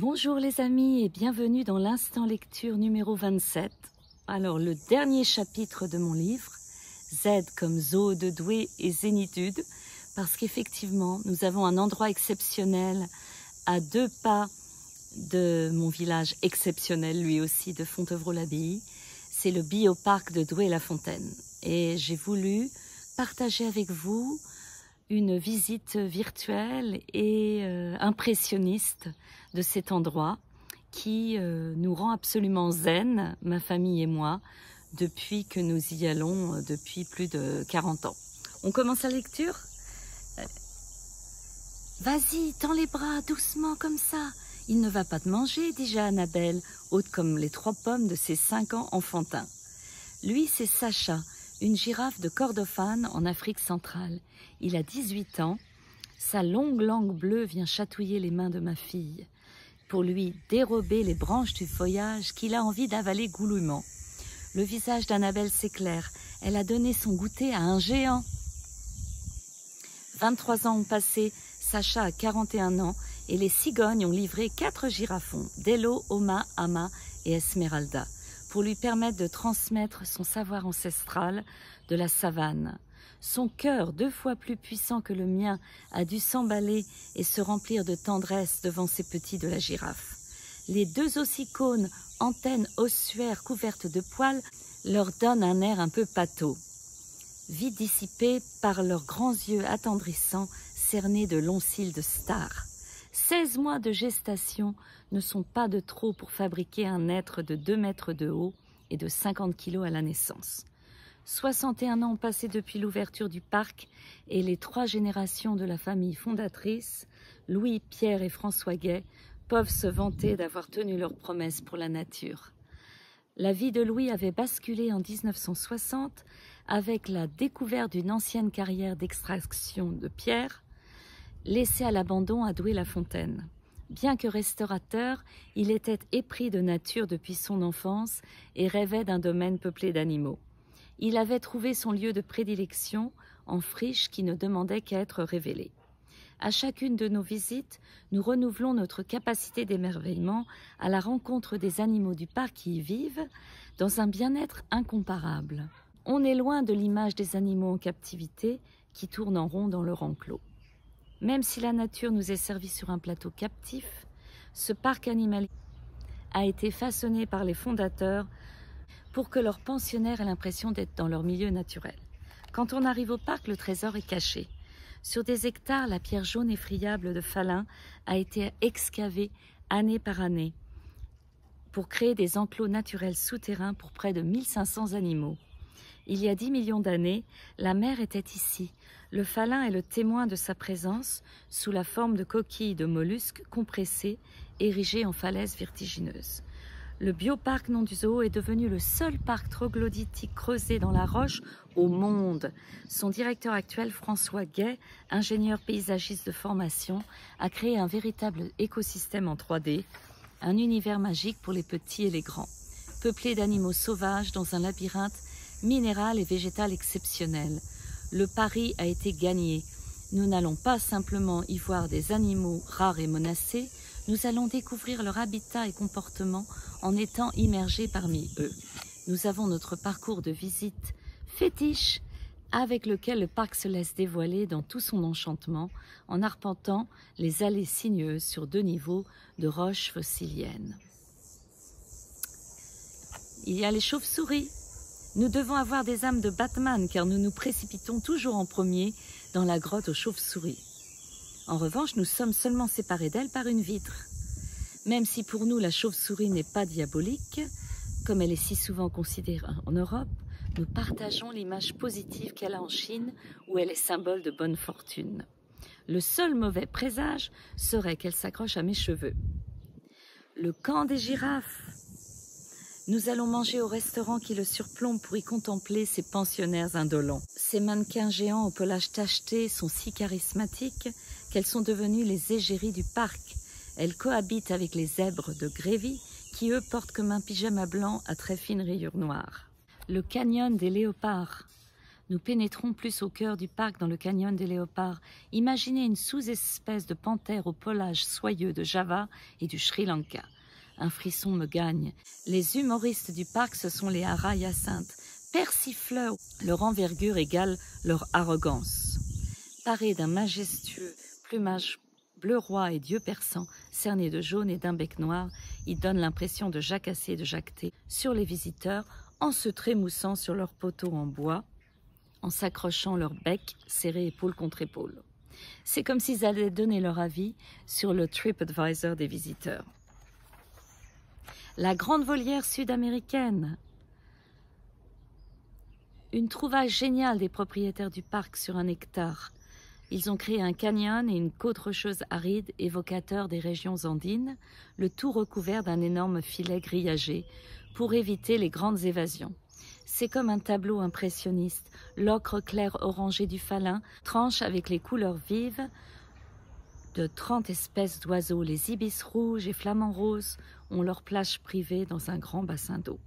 Bonjour les amis et bienvenue dans l'instant lecture numéro 27. Alors le dernier chapitre de mon livre, Z comme zoo de Douai et zénitude, parce qu'effectivement nous avons un endroit exceptionnel à 2 pas de mon village exceptionnel lui aussi de Fontevraud-l'Abbaye. C'est le bioparc de Douai-la-Fontaine et j'ai voulu partager avec vous une visite virtuelle et impressionniste de cet endroit qui nous rend absolument zen, ma famille et moi, depuis que nous y allons depuis plus de 40 ans. On commence la lecture? Vas-y, tends les bras, doucement comme ça. Il ne va pas te manger, dis-je à Annabelle, haute comme les 3 pommes de ses 5 ans enfantins. Lui, c'est Sacha, une girafe de Kordofan en Afrique centrale. Il a 18 ans. Sa longue langue bleue vient chatouiller les mains de ma fille pour lui dérober les branches du feuillage qu'il a envie d'avaler goulûment. Le visage d'Annabelle s'éclaire. Elle a donné son goûter à un géant. 23 ans ont passé, Sacha a 41 ans et les cigognes ont livré 4 girafons, Delo, Oma, Ama et Esmeralda, pour lui permettre de transmettre son savoir ancestral de la savane. Son cœur, 2 fois plus puissant que le mien, a dû s'emballer et se remplir de tendresse devant ces petits de la girafe. Les 2 ossicônes, antennes ossuaires couvertes de poils, leur donnent un air un peu pâteau, vite dissipé par leurs grands yeux attendrissants cernés de longs cils de star. 16 mois de gestation ne sont pas de trop pour fabriquer un être de 2 mètres de haut et de 50 kilos à la naissance. 61 ans passés depuis l'ouverture du parc et les 3 générations de la famille fondatrice, Louis, Pierre et François Gay, peuvent se vanter d'avoir tenu leurs promesses pour la nature. La vie de Louis avait basculé en 1960 avec la découverte d'une ancienne carrière d'extraction de pierre, laissée à l'abandon à Douai-la-Fontaine. Bien que restaurateur, il était épris de nature depuis son enfance et rêvait d'un domaine peuplé d'animaux. Il avait trouvé son lieu de prédilection en friche qui ne demandait qu'à être révélée. À chacune de nos visites, nous renouvelons notre capacité d'émerveillement à la rencontre des animaux du parc qui y vivent dans un bien-être incomparable. On est loin de l'image des animaux en captivité qui tournent en rond dans leur enclos. Même si la nature nous est servie sur un plateau captif, ce parc animalier a été façonné par les fondateurs pour que leurs pensionnaires aient l'impression d'être dans leur milieu naturel. Quand on arrive au parc, le trésor est caché. Sur des hectares, la pierre jaune et friable de Falun a été excavée année par année pour créer des enclos naturels souterrains pour près de 1500 animaux. Il y a 10 millions d'années, la mer était ici. Le Falun est le témoin de sa présence sous la forme de coquilles de mollusques compressées, érigées en falaises vertigineuses. Le bioparc nom du zoo est devenu le seul parc troglodytique creusé dans la roche au monde. Son directeur actuel, François Gay, ingénieur paysagiste de formation, a créé un véritable écosystème en 3D, un univers magique pour les petits et les grands, peuplé d'animaux sauvages dans un labyrinthe minéral et végétal exceptionnel. Le pari a été gagné. Nous n'allons pas simplement y voir des animaux rares et menacés, nous allons découvrir leur habitat et comportement en étant immergés parmi eux. Nous avons notre parcours de visite fétiche avec lequel le parc se laisse dévoiler dans tout son enchantement en arpentant les allées sinueuses sur 2 niveaux de roches fossiliennes. Il y a les chauves-souris. Nous devons avoir des âmes de Batman car nous nous précipitons toujours en premier dans la grotte aux chauves-souris. En revanche, nous sommes seulement séparés d'elle par une vitre. Même si pour nous la chauve-souris n'est pas diabolique, comme elle est si souvent considérée en Europe, nous partageons l'image positive qu'elle a en Chine où elle est symbole de bonne fortune. Le seul mauvais présage serait qu'elle s'accroche à mes cheveux. Le camp des girafes. Nous allons manger au restaurant qui le surplombe pour y contempler ces pensionnaires indolents. Ces mannequins géants au pelage tacheté sont si charismatiques qu'elles sont devenues les égéries du parc. Elles cohabitent avec les zèbres de Grévy qui, eux, portent comme un pyjama blanc à très fines rayures noires. Le canyon des léopards. Nous pénétrons plus au cœur du parc dans le canyon des léopards. Imaginez une sous-espèce de panthère au pelage soyeux de Java et du Sri Lanka. Un frisson me gagne. Les humoristes du parc, ce sont les haras hyacinthes, persifleurs, leur envergure égale leur arrogance. Parés d'un majestueux plumage bleu roi et d'yeux perçants, cernés de jaune et d'un bec noir, ils donnent l'impression de jacasser et de jacter sur les visiteurs en se trémoussant sur leurs poteaux en bois, en s'accrochant leur bec serré épaule contre épaule. C'est comme s'ils allaient donner leur avis sur le TripAdvisor des visiteurs. La grande volière sud-américaine. Une trouvaille géniale des propriétaires du parc sur 1 hectare. Ils ont créé un canyon et une côte rocheuse aride évocateur des régions andines, le tout recouvert d'un énorme filet grillagé pour éviter les grandes évasions. C'est comme un tableau impressionniste. L'ocre clair orangé du Falin tranche avec les couleurs vives de 30 espèces d'oiseaux. Les ibis rouges et flamants roses ont leur plage privée dans un grand bassin d'eau.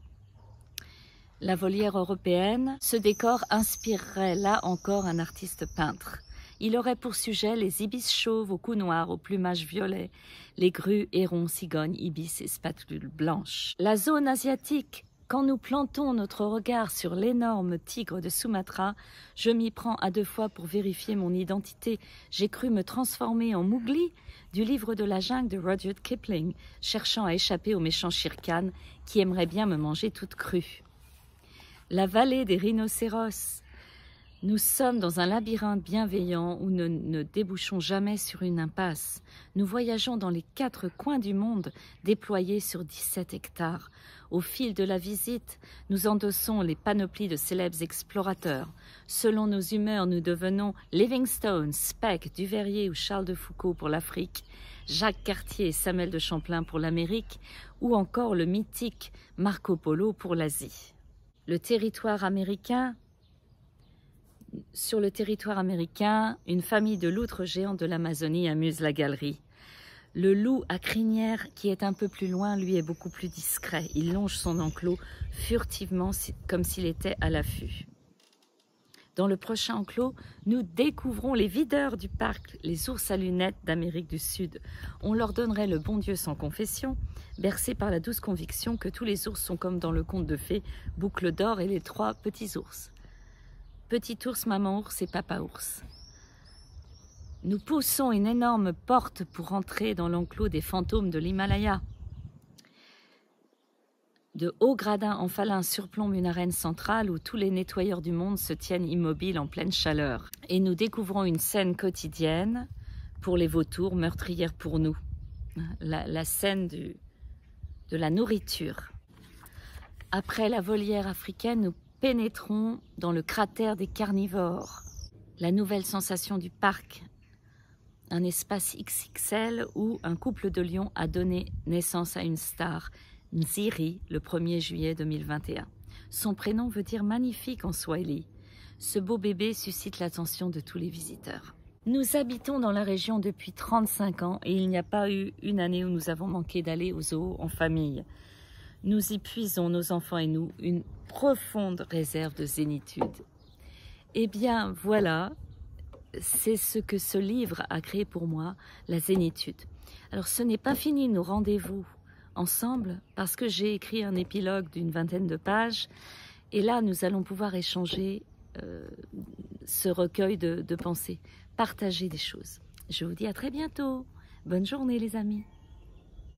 La volière européenne, ce décor inspirerait là encore un artiste peintre. Il aurait pour sujet les ibis chauves au cou noir, au plumage violet, les grues, hérons, cigognes, ibis et spatules blanches. La zone asiatique. Quand nous plantons notre regard sur l'énorme tigre de Sumatra, je m'y prends à 2 fois pour vérifier mon identité. J'ai cru me transformer en Mowgli du livre de la jungle de Rudyard Kipling, cherchant à échapper au méchant Shere Khan qui aimerait bien me manger toute crue. La vallée des rhinocéros. Nous sommes dans un labyrinthe bienveillant où nous ne débouchons jamais sur une impasse. Nous voyageons dans les 4 coins du monde, déployés sur 17 hectares. Au fil de la visite, nous endossons les panoplies de célèbres explorateurs. Selon nos humeurs, nous devenons Livingstone, Speke, Duveyrier ou Charles de Foucault pour l'Afrique, Jacques Cartier et Samuel de Champlain pour l'Amérique, ou encore le mythique Marco Polo pour l'Asie. Le territoire américain. Sur le territoire américain, une famille de loutres géantes de l'Amazonie amuse la galerie. Le loup à crinière, qui est un peu plus loin, lui est beaucoup plus discret. Il longe son enclos furtivement, comme s'il était à l'affût. Dans le prochain enclos, nous découvrons les videurs du parc, les ours à lunettes d'Amérique du Sud. On leur donnerait le bon Dieu sans confession, bercés par la douce conviction que tous les ours sont comme dans le conte de fées, Boucle d'or et les 3 petits ours. Petit ours, maman ours et papa ours. Nous poussons une énorme porte pour entrer dans l'enclos des fantômes de l'Himalaya. De hauts gradins en falin surplombent une arène centrale où tous les nettoyeurs du monde se tiennent immobiles en pleine chaleur. Et nous découvrons une scène quotidienne pour les vautours, meurtrière pour nous. La scène de la nourriture. Après la volière africaine, nous pénétrons dans le cratère des carnivores. La nouvelle sensation du parc, un espace XXL où un couple de lions a donné naissance à une star, Nziri, le 1er juillet 2021. Son prénom veut dire magnifique en swahili. Ce beau bébé suscite l'attention de tous les visiteurs. Nous habitons dans la région depuis 35 ans et il n'y a pas eu une année où nous avons manqué d'aller au zoo en famille. Nous y puisons, nos enfants et nous, une profonde réserve de zénitude. Eh bien, voilà, c'est ce que ce livre a créé pour moi, la zénitude. Alors, ce n'est pas fini nos rendez-vous ensemble, parce que j'ai écrit un épilogue d'une 20aine de pages, et là, nous allons pouvoir échanger ce recueil de pensées, partager des choses. Je vous dis à très bientôt. Bonne journée, les amis.